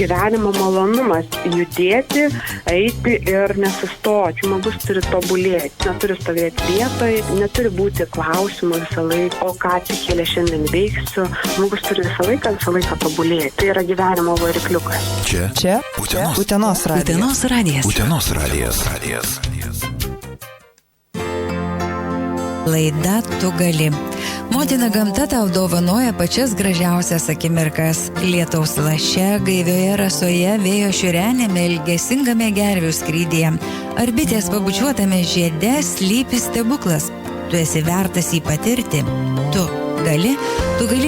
gyvenimo malonumas judėti, eiti ir nesustoti. Žmogus turi tobulėti, neturi stovėti vietoje, neturi būti klausimų visą laiką, o ką atsikėlė šiandien veiksiu. Žmogus turi visą laiką tobulėti. Tai yra gyvenimo varikliukas. Čia Utenos radijas. Utenos radijas. Laida Tu gali. Motina gamta tau dovanoja pačias gražiausias akimirkas. Lietaus laše, gaivioje rasoje, vėjo šiurenėme, ilgesingame gervių skrydyje. Ar bitės pabučiuotame žiede slypi stebuklas. Tu esi vertas jį patirti. Tu gali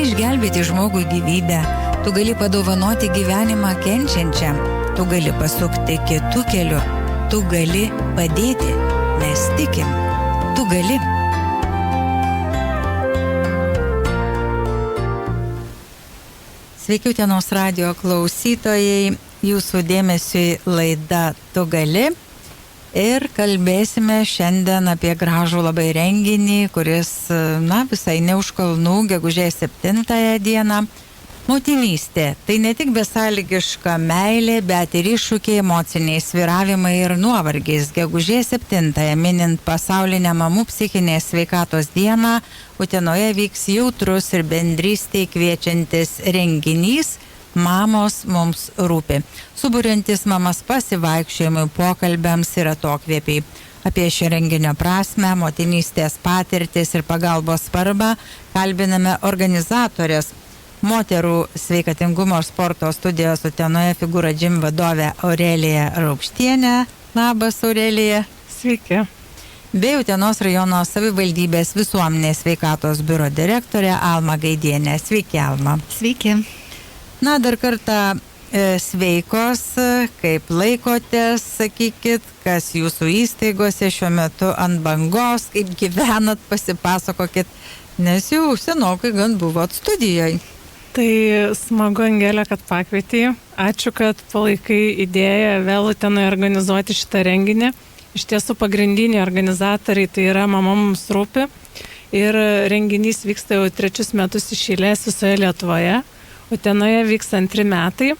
išgelbėti žmogui gyvybę. Tu gali padovanoti gyvenimą kenčiančiam. Tu gali pasukti kitų kelių. Tu gali padėti. Mes tikim. Tu gali. Sveiki, Utenos radijo klausytojai. Jūsų dėmesiui laida Tu gali. Ir kalbėsime šiandien apie gražų labai renginį, kuris, visai ne už kalnų, gegužės 7 dieną. Motinystė – tai ne tik besąlygiška meilė, bet ir iššūkiai, emociniai svyravimai ir nuovargis. Gegužės 7 minint pasaulinę mamų psichinės sveikatos dieną, Utenoje vyks jautrus ir bendrystei kviečiantis renginys Mamos mums rūpi, suburiantis mamas pasivaikščiojimui, pokalbiams ir atokvėpiai. Apie šio renginio prasmę, motinystės patirtis ir pagalbos svarbą kalbiname organizatorės, moterų sveikatingumo ir sporto studijos Utenoje Figura Gym vadovė Aurelija Raukštienė. Labas, Aurelija. Sveiki. Bei Utenos rajono savivaldybės visuomenės sveikatos biuro direktorė Alma Gaidienė. Sveiki, Alma. Sveiki. Dar kartą sveikos, kaip laikotės, sakykit, kas jūsų įstaigose šiuo metu ant bangos, kaip gyvenat, pasipasakokit, nes jau senokai gan buvot studijoje. Tai smagu, Angelė, kad pakvietei. Ačiū, kad palaikai idėją vėl Utenoje organizuoti šitą renginį. Iš tiesų pagrindiniai organizatoriai tai yra Mama mums rūpi. Ir renginys vyksta jau 3 metus iš eilės visoje Lietuvoje. Utenoje vyks 2 metai.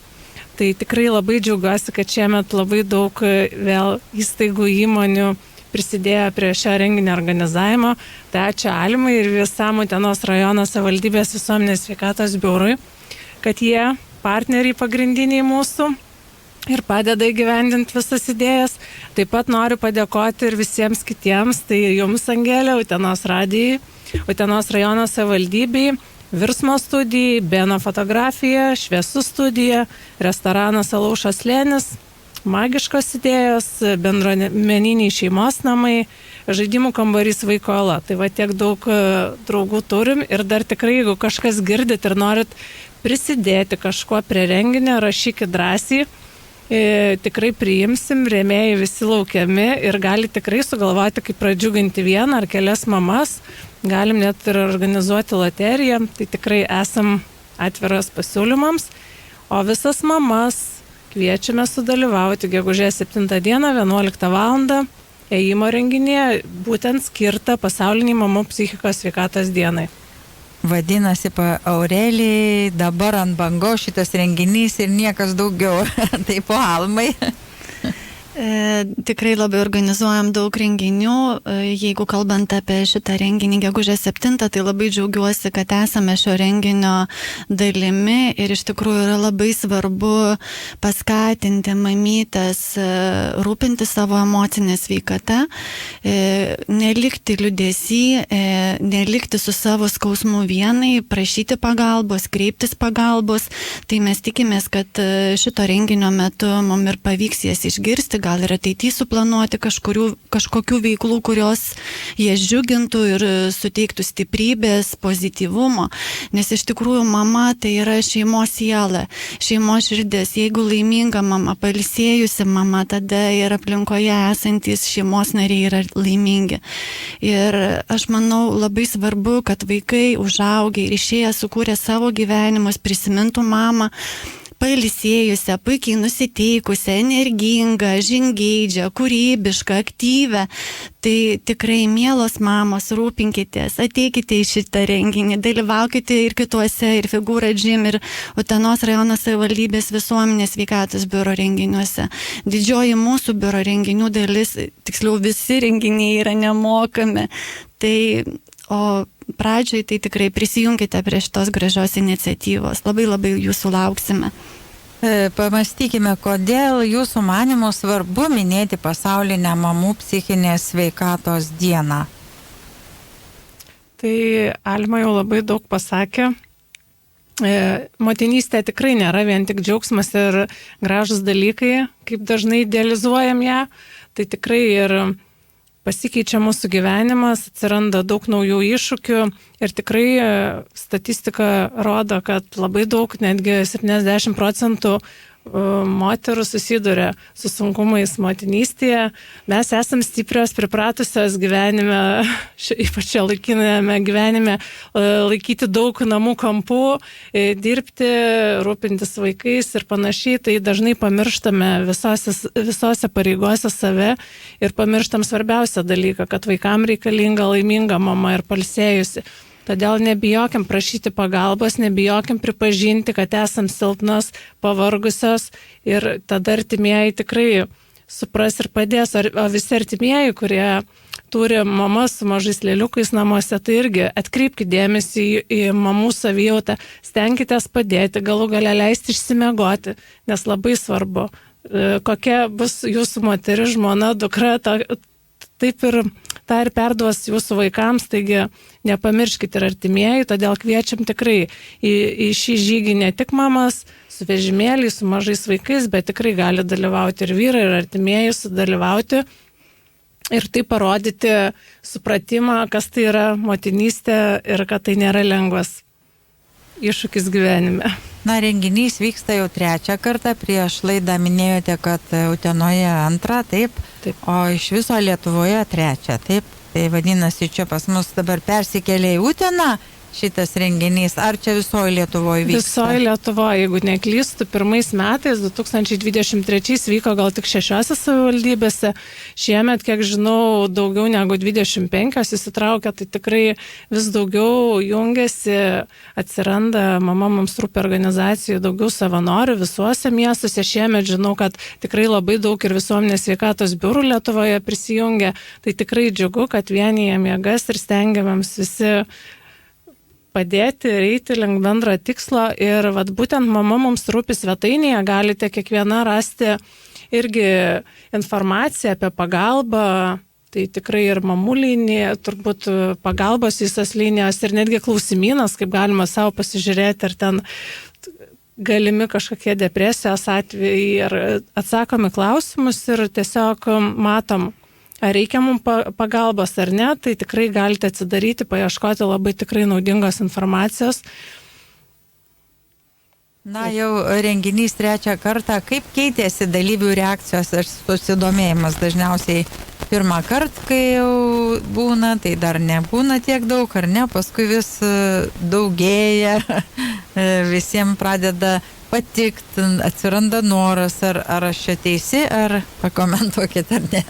Tai tikrai labai džiaugiuosi, kad šiemet labai daug vėl įstaigų įmonių prisidėjo prie šio renginio organizavimo. Tai ačiū Almai ir visam Utenos rajono savivaldybės visuomenės sveikatos biurui, kad jie partneriai pagrindiniai mūsų ir padeda įgyvendinti visas idėjas. Taip pat noriu padėkoti ir visiems kitiems, tai jums, Angelė, Utenos radijai, Utenos rajono savivaldybei, Virsmo studijai, Beno fotografija, Šviesų studija, restoranas Alaušos slėnis, Magiškos idėjos, bendruomeniniai šeimos namai, žaidimų kambarys Vaiko ala. Tai va tiek daug draugų turim ir dar tikrai, jeigu kažkas girdit ir norit prisidėti kažkuo prie renginio, rašykit drąsiai. Tikrai priimsim, rėmėjai visi laukiami ir gali tikrai sugalvoti, kaip pradžiuginti vieną ar kelias mamas. Galim net ir organizuoti loteriją, tai tikrai esam atviras pasiūlymams. O visas mamas kviečiame sudalyvauti gegužės 7 dieną, 11 val. Ėjimo renginėje, būtent skirta pasauliniai mamų psichikos sveikatos dienai. Vadinasi, Aurelijai, dabar ant bango šitas renginys ir niekas daugiau. Tai po Almai. Tikrai labai organizuojam daug renginių. Jeigu kalbant apie šitą renginį gegužės 7, tai labai džiaugiuosi, kad esame šio renginio dalimi ir iš tikrųjų yra labai svarbu paskatinti mamytes rūpinti savo emocinę sveikatą, nelikti liūdesy, nelikti su savo skausmu vienai, prašyti pagalbos, kreiptis pagalbos. Tai mes tikimės, kad šito renginio metu mums ir pavyks jas išgirsti, gal ir ateityje suplanuoti kažkokių veiklų, kurios jas džiugintų ir suteiktų stiprybės, pozityvumo. Nes iš tikrųjų mama tai yra šeimos siela, šeimos širdis. Jeigu laiminga mama, pailsėjusi mama, tada ir aplinkoje esantis šeimos nariai yra laimingi. Ir aš manau labai svarbu, kad vaikai užaugę ir išėję sukūrę savo gyvenimus prisimintų mamą, pailsėjusią, puikiai nusiteikusią, energingą, žingeidžią, kūrybišką, aktyvę. Tai tikrai, mielos mamos, rūpinkitės, ateikite į šitą renginį, dalyvaukite ir kituose, ir Figūra Gym, ir Utenos rajono savivaldybės visuomenės sveikatos biuro renginiuose. Didžioji mūsų biuro renginių dalis, tiksliau visi renginiai yra nemokami. Tai, o pradžioj tai tikrai prisijunkite prie šitos gražios iniciatyvos. Labai labai jūsų lauksime. Pamastykime, kodėl jūsų manymu svarbu minėti pasaulinę mamų psichinės sveikatos dieną. Tai Alma jau labai daug pasakė. Motinystė tikrai nėra vien tik džiaugsmas ir gražus dalykai, kaip dažnai idealizuojam ją. Tai tikrai ir pasikeičia mūsų gyvenimas, atsiranda daug naujų iššūkių ir tikrai statistika rodo, kad labai daug, netgi 70% moterų susiduria su sunkumais motinystėje. Mes esam stiprios, pripratusios gyvenime, ypač šiuolaikiniame gyvenime, laikyti daug namų kampų, dirbti, rūpintis vaikais ir panašiai. Tai dažnai pamirštame visose pareigose save ir pamirštam svarbiausią dalyką, kad vaikam reikalinga laiminga mama ir pailsėjusi. Todėl nebijokim prašyti pagalbos, nebijokim pripažinti, kad esam silpnos, pavargusios ir tada artimieji tikrai supras ir padės. O visi artimieji, kurie turi mamas su mažais lėliukais namuose, tai irgi atkreipkite dėmesį į mamų savijautą, stenkitės padėti, galų gale leisti išsimiegoti, nes labai svarbu, kokia bus jūsų moteris, žmona, dukra, taip ir tą ir perduos jūsų vaikams, taigi nepamirškite ir artimieji, todėl kviečiam tikrai į šį žygį ne tik mamas su vežimėliais, su mažais vaikais, bet tikrai gali dalyvauti ir vyrai, ir artimieji sudalyvauti ir tai parodyti supratimą, kas tai yra motinystė ir kad tai nėra lengvas iššūkis gyvenime. Na, renginys vyksta jau 3 kartą, prieš laidą minėjote, kad Utenoje 2, taip? O iš viso Lietuvoje 3, taip? Tai vadinasi, čia pas mus dabar persikėlė į Uteną šitas renginys, ar čia visoje Lietuvoje vyksta? Visoje Lietuvoje, jeigu neklystu, pirmais metais, 2023 vyko gal tik 6 savivaldybėse, šiemet, kiek žinau, daugiau negu 25 įsitraukia, tai tikrai vis daugiau jungiasi, atsiranda Mama mums rūpi organizacijų, daugiau savanorių visuose miestuose, šiemet žinau, kad tikrai labai daug ir visuomenės sveikatos biurų Lietuvoje prisijungia, tai tikrai džiugu, kad vienijam jėgas ir stengiamams visi padėti, eiti link bendro tikslo ir vat, būtent Mama mums rūpi svetainėje galite kiekviena rasti irgi informaciją apie pagalbą, tai tikrai ir mamų linija, turbūt pagalbos visas linijos ir netgi klausimynas, kaip galima savo pasižiūrėti, ar ten galimi kažkokie depresijos atvejai ir atsakomi klausimus ir tiesiog matom, ar reikia mums pagalbos ar ne, tai tikrai galite atsidaryti, paieškoti labai tikrai naudingos informacijos. Na, jau renginys 3 kartą. Kaip keitėsi dalyvių reakcijos ir susidomėjimas? Dažniausiai pirmą kartą, kai jau būna, tai dar nebūna tiek daug, ar ne? Paskui vis daugėja, visiems pradeda patikti, atsiranda noras, ar aš čia teisi, ar pakomentuokit, ar ne.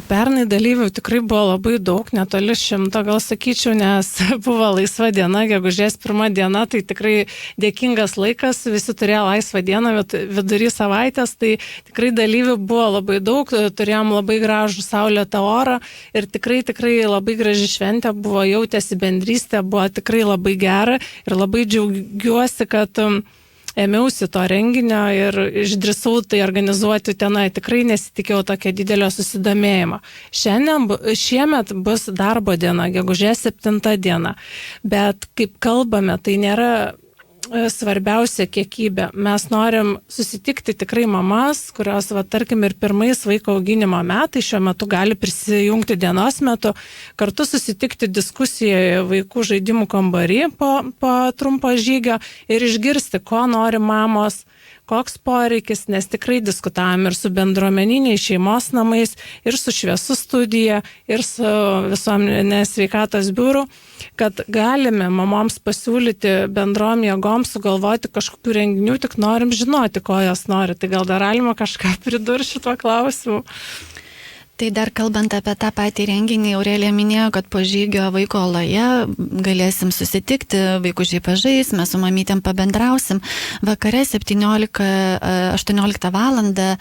Pernai dalyvių tikrai buvo labai daug, netoli 100, gal sakyčiau, nes buvo laisva diena, gegužės 1 diena, tai tikrai dėkingas laikas, visi turėjo laisvą dieną vidury savaitės, tai tikrai dalyvių buvo labai daug, turėjom labai gražų saulėtą orą ir tikrai labai graži šventė buvo, jautėsi bendrystė, buvo tikrai labai gera ir labai džiaugiuosi, kad ėmiausi to renginio ir išdrįsau tai organizuoti tenai. Tikrai nesitikėjau tokio didelio susidomėjimo. Šiemet bus darbo diena, gegužės 7 diena, bet kaip kalbame, tai nėra svarbiausia kiekybė. Mes norim susitikti tikrai mamas, kurios, tarkim, ir pirmais vaiko auginimo metai šiuo metu gali prisijungti dienos metu, kartu susitikti diskusijoje vaikų žaidimų kambarį po trumpo žygio ir išgirsti, ko nori mamos, koks poreikis, nes tikrai diskutavom ir su bendruomeniniais šeimos namais, ir su Šviesų studija, ir su visuomenės sveikatos biuru, kad galime mamoms pasiūlyti bendrom jėgom sugalvoti kažkokių renginių, tik norim žinoti, ko jos nori. Tai gal dar galima kažką pridurti šituo klausimu? Tai dar kalbant apie tą patį renginį, Aurelija minėjo, kad po žygio Vaiko oloje galėsim susitikti, vaikužiai pažais, mes su mamytėm pabendrausim. Vakare 17-18 valandą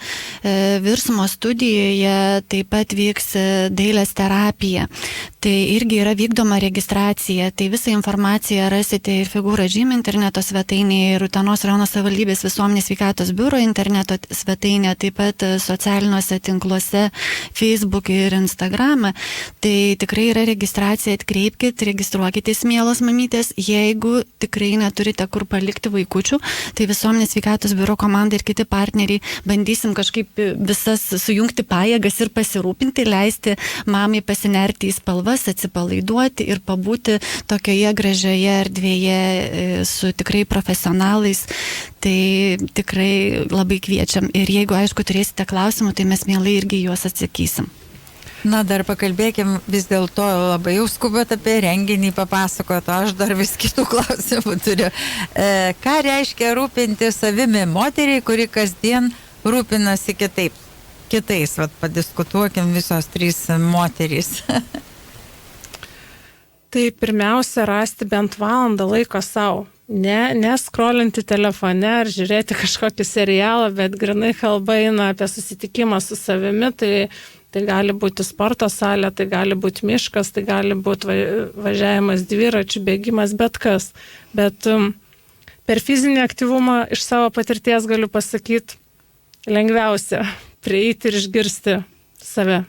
Virsmo studijoje taip pat vyks dailės terapija. Tai irgi yra vykdoma registracija, tai visą informaciją rasite ir Figūra Žym interneto svetainėje, ir Utenos rajono savivaldybės visuomenės sveikatos biuro interneto svetainėje, taip pat socialiniuose tinkluose Facebook ir Instagramą. Tai tikrai yra registracija, atkreipkit, registruokitės, mielos mamytės, jeigu tikrai neturite kur palikti vaikučių, tai visuomenės sveikatos biuro komanda ir kiti partneriai bandysim kažkaip visas sujungti pajėgas ir pasirūpinti, leisti mamai pasinerti į spalvas, atsipalaiduoti ir pabūti tokioje gražioje erdvėje su tikrai profesionalais. Tai tikrai labai kviečiam. Ir jeigu, aišku, turėsite klausimų, tai mes mielai irgi juos atsakysim. Na, dar pakalbėkim, vis dėlto labai jau skubot apie renginį papasakot, aš dar vis kitų klausimų turiu. Ką reiškia rūpinti savimi moteriai, kuri kasdien rūpinasi kitais? Vat padiskutuokim visos trys moterys. Tai pirmiausia, rasti bent valandą laiko savo. Ne skrolinti telefone ar žiūrėti kažkokį serialą, bet grinai kalba eina apie susitikimą su savimi, tai gali būti sporto salė, tai gali būti miškas, tai gali būti važiavimas dviračių, bėgimas, bet kas. Bet per fizinį aktyvumą iš savo patirties galiu pasakyti, lengviausia prieiti ir išgirsti save.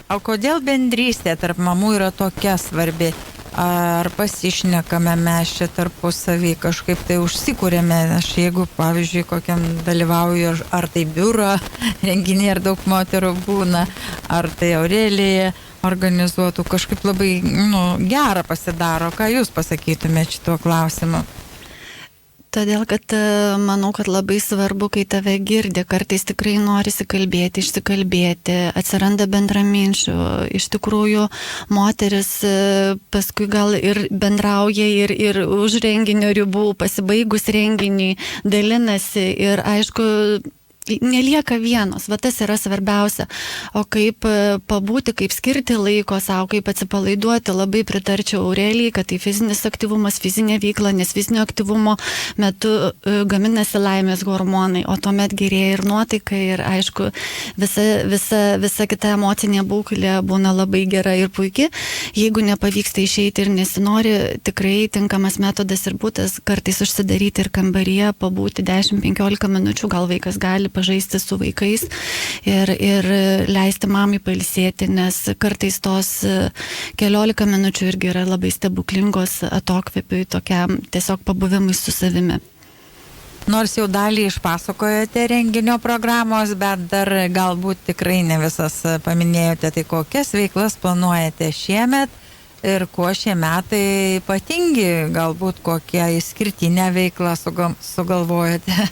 O kodėl bendrystė tarp mamų yra tokia svarbi? Ar pasišnekame mes čia tarpusavį, kažkaip tai užsikūrėme? Aš jeigu, pavyzdžiui, kokiam dalyvauju, ar tai biuro renginį, ar daug moterų būna, ar tai Aurelija organizuotų, kažkaip labai gera pasidaro. Ką jūs pasakytumėte šituo klausimu? Todėl, kad manau, kad labai svarbu, kai tave girdi, kartais tikrai norisi kalbėti, išsikalbėti, atsiranda bendraminčių. Iš tikrųjų, moteris paskui gal ir bendrauja ir už renginio ribų, pasibaigus renginiui, dalinasi ir aišku, nelieka vienos, va tas yra svarbiausia. O kaip pabūti, kaip skirti laiko savo, kaip atsipalaiduoti, labai pritarčiau Aurelijai, kad tai fizinis aktyvumas, fizinė veikla, nes fizinio aktyvumo metu gaminasi laimės hormonai, o tuomet gerėja ir nuotaika ir aišku, visa kita emocinė būklė būna labai gera ir puikiai. Jeigu nepavyksta išeiti ir nesinori, tikrai tinkamas metodas ir būtas kartais užsidaryti ir kambaryje, pabūti 10-15 minučių, gal vaikas gali pažaisti su vaikais ir leisti mamai pailsėti, nes kartais tos 15 minučių irgi yra labai stebuklingos atokvėpiui, tokiam tiesiog pabuvimui su savimi. Nors jau dalį išpasakojote renginio programos, bet dar galbūt tikrai ne visas paminėjote, tai kokias veiklas planuojate šiemet ir kuo šie metai ypatingi, galbūt kokią išskirtinę veiklą sugalvojate?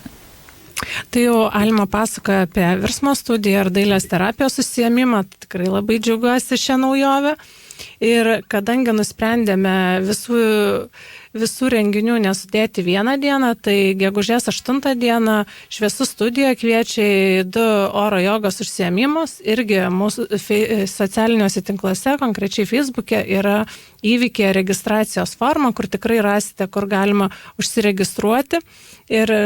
Tai jau Alma pasakoja apie Virsmo studiją ir dailės terapijos užsiėmimą, tikrai labai džiaugiuosi šią naujovę. Ir kadangi nusprendėme visų renginių nesudėti vieną dieną, tai gegužės 8 dieną Šviesų studija kviečia į 2 oro jogos užsiėmimus. Irgi mūsų socialiniuose tinkluose, konkrečiai Facebook'e, yra įvykė registracijos forma, kur tikrai rasite, kur galima užsiregistruoti ir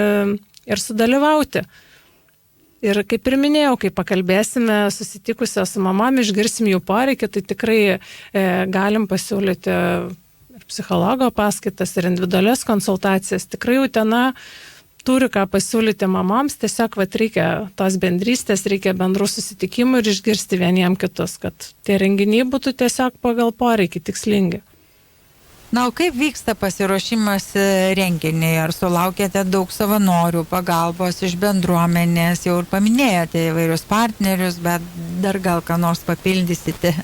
sudalyvauti. Ir kaip ir minėjau, kai pakalbėsime susitikusios su mamam, išgirsim jų poreikį, tai tikrai galim pasiūlyti ir psichologo paskaitas, ir individualias konsultacijas. Tikrai Utena turi ką pasiūlyti mamams, tiesiog reikia tos bendrystės, reikia bendrų susitikimų ir išgirsti vieniem kitus, kad tie renginiai būtų tiesiog pagal poreikį tikslingi. Na, o kaip vyksta pasiruošimas renginiai? Ar sulaukėte daug savanorių pagalbos iš bendruomenės? Jau ir paminėjote įvairius partnerius, bet dar gal ką nors papildysite?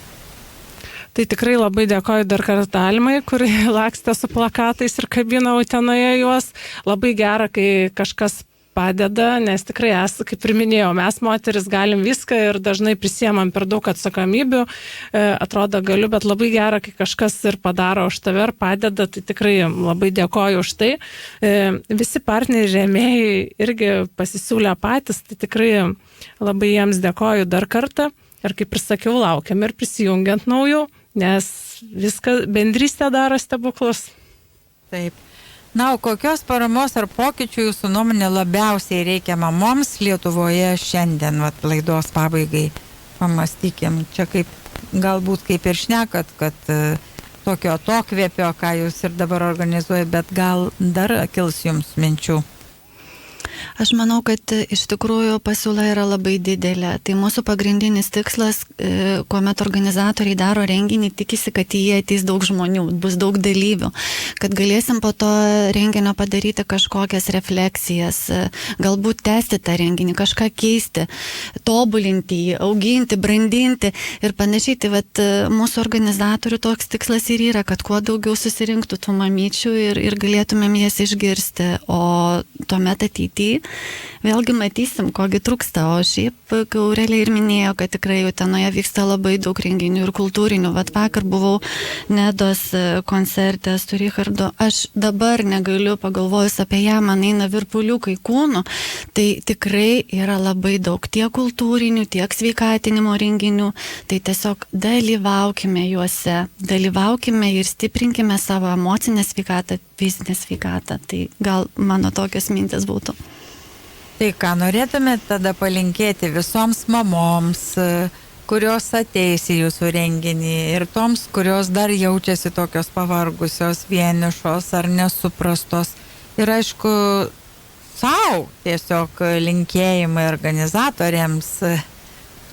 Tai tikrai labai dėkoju dar kartą Almai, kuri lakstė su plakatais ir kabino Utenoje juos. Labai gera, kai kažkas padeda, nes tikrai kaip ir minėjau, mes moteris galim viską ir dažnai prisiemam per daug atsakomybių, atrodo galiu, bet labai gera, kai kažkas ir padaro už tave ir padeda, tai tikrai labai dėkoju už tai. Visi partneriai rėmėjai irgi pasisiūlė patys, tai tikrai labai jiems dėkoju dar kartą ir kaip ir sakiau, laukiam ir prisijungiant naujų, nes viską bendrystė daro stebuklus. Taip. Na, o kokios paramos ar pokyčių jūsų nuomonė labiausiai reikia mamoms Lietuvoje šiandien, laidos pabaigai? Pamastykim, čia galbūt kaip ir šnekat, kad tokio atokvėpio, ką jūs ir dabar organizuojate, bet gal dar kils jums minčių? Aš manau, kad iš tikrųjų pasiūla yra labai didelė. Tai mūsų pagrindinis tikslas, kuomet organizatoriai daro renginį, tikisi, kad į jį ateis daug žmonių, bus daug dalyvių, kad galėsim po to renginio padaryti kažkokias refleksijas, galbūt tęsti tą renginį, kažką keisti, tobulinti jį, auginti, brandinti ir panašiai. Tai mūsų organizatorių toks tikslas ir yra, kad kuo daugiau susirinktų tų mamyčių ir galėtumėm jas išgirsti, o tuomet ateityje vėlgi matysim, kogi trūksta, o šiaip, kai Aurelija ir minėjo, kad tikrai Utenoje vyksta labai daug renginių ir kultūrinių. Vakar buvau Nedos koncerte su Richardu, aš dabar negaliu, pagalvojus apie ją, man eina virpuliukai kūnų, tai tikrai yra labai daug tiek kultūrinių, tiek sveikatinimo renginių, tai tiesiog dalyvaukime juose, dalyvaukime ir stiprinkime savo emocinę sveikatą, fizinę sveikatą. Tai gal mano tokios mintis būtų. Tai ką norėtumėte tada palinkėti visoms mamoms, kurios ateis į jūsų renginį ir toms, kurios dar jaučiasi tokios pavargusios, vienišos ar nesuprastos. Ir aišku, savo tiesiog linkėjimai organizatoriams,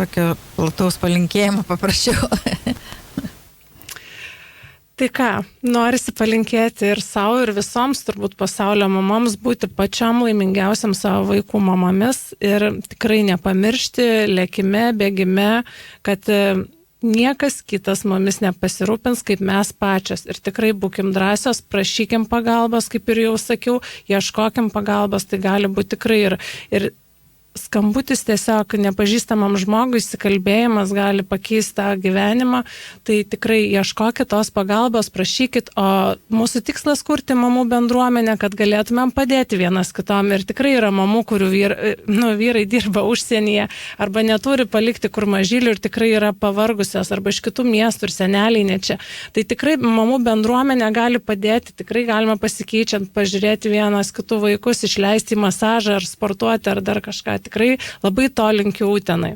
tokio plataus palinkėjimo paprašiau. Tai ką, norisi palinkėti ir savo, ir visoms turbūt pasaulio mamoms būti pačiam laimingiausiam savo vaikų mamomis ir tikrai nepamiršti lėkime, bėgime, kad niekas kitas mumis nepasirūpins kaip mes pačios. Ir tikrai būkim drąsios, prašykim pagalbos, kaip ir jau sakiau, ieškokim pagalbos, tai gali būti tikrai ir skambutis tiesiog nepažįstamam žmogui, įsikalbėjimas gali pakeisti tą gyvenimą, tai tikrai ieškokit tos pagalbos, prašykit, o mūsų tikslas kurti mamų bendruomenę, kad galėtumėm padėti vienas kitom ir tikrai yra mamų, kurių vyrai dirba užsienyje arba neturi palikti kur mažylių ir tikrai yra pavargusios arba iš kitų miestų ir seneliai ne čia. Tai tikrai mamų bendruomenė gali padėti, tikrai galima pasikeičiant, pažiūrėti vienas kitų vaikus, išleisti į masažą ar sportuoti ar dar kažką. Tikrai labai to linkiu Utenai.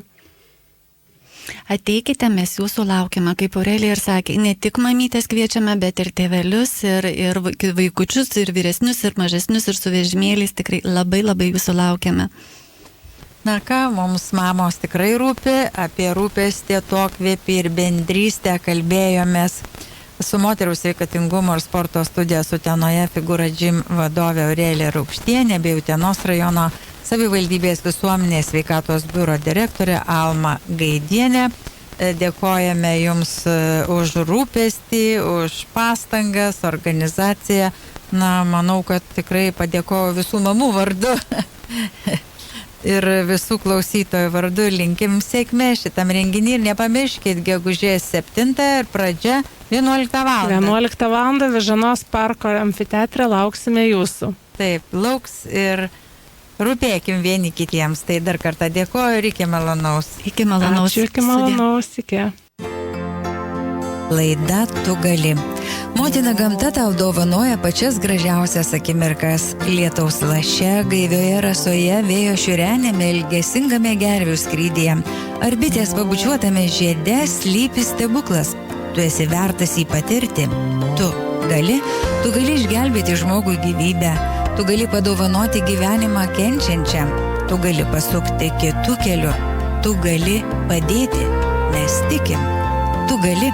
Ateikite, mes jūsų laukiame, kaip Aurelija ir sakė, ne tik mamytės kviečiame, bet ir tėvelius, ir vaikučius, ir vyresnius, ir mažesnius, ir su vežimėliais, tikrai labai labai jūsų laukiame. Na ką, mums mamos tikrai rūpi, apie rūpestį, atokvėpį ir bendrystę kalbėjomės su moterų sveikatingumo ir sporto studijos Utenoje Figura Gym vadovė Aurelija Raukštienė bei Utenos rajono savivaldybės visuomenės sveikatos biuro direktorė Alma Gaidienė. Dėkojame Jums už rūpestį, už pastangas, organizaciją. Na, manau, kad tikrai padėkoju visų mamų vardu ir visų klausytojų vardu. Linkim sėkmės šitam renginį ir nepamirškit, gegužės 7 ir pradžia 11 val. 11 val. Vyžanos parko amfiteatre lauksime jūsų. Taip, lauks ir rūpėkim vieni kitiems. Tai dar kartą dėkoju ir iki malonaus. Iki malonaus. Ačiū, iki malonaus, iki. Laida Tu gali. Motina gamta tau dovanoja pačias gražiausias akimirkas. Lietaus laše, gaivioje rasoje, vėjo šiurenėme, ilgesingame gervių skrydyje. Ar bitės pabučiuotame žiede slypi stebuklas. Tu esi vertas jį patirti. Tu gali išgelbėti žmogui gyvybę. Tu gali padovanoti gyvenimą kenčiančiam. Tu gali pasukti kitų kelių. Tu gali padėti. Mes tikim. Tu gali.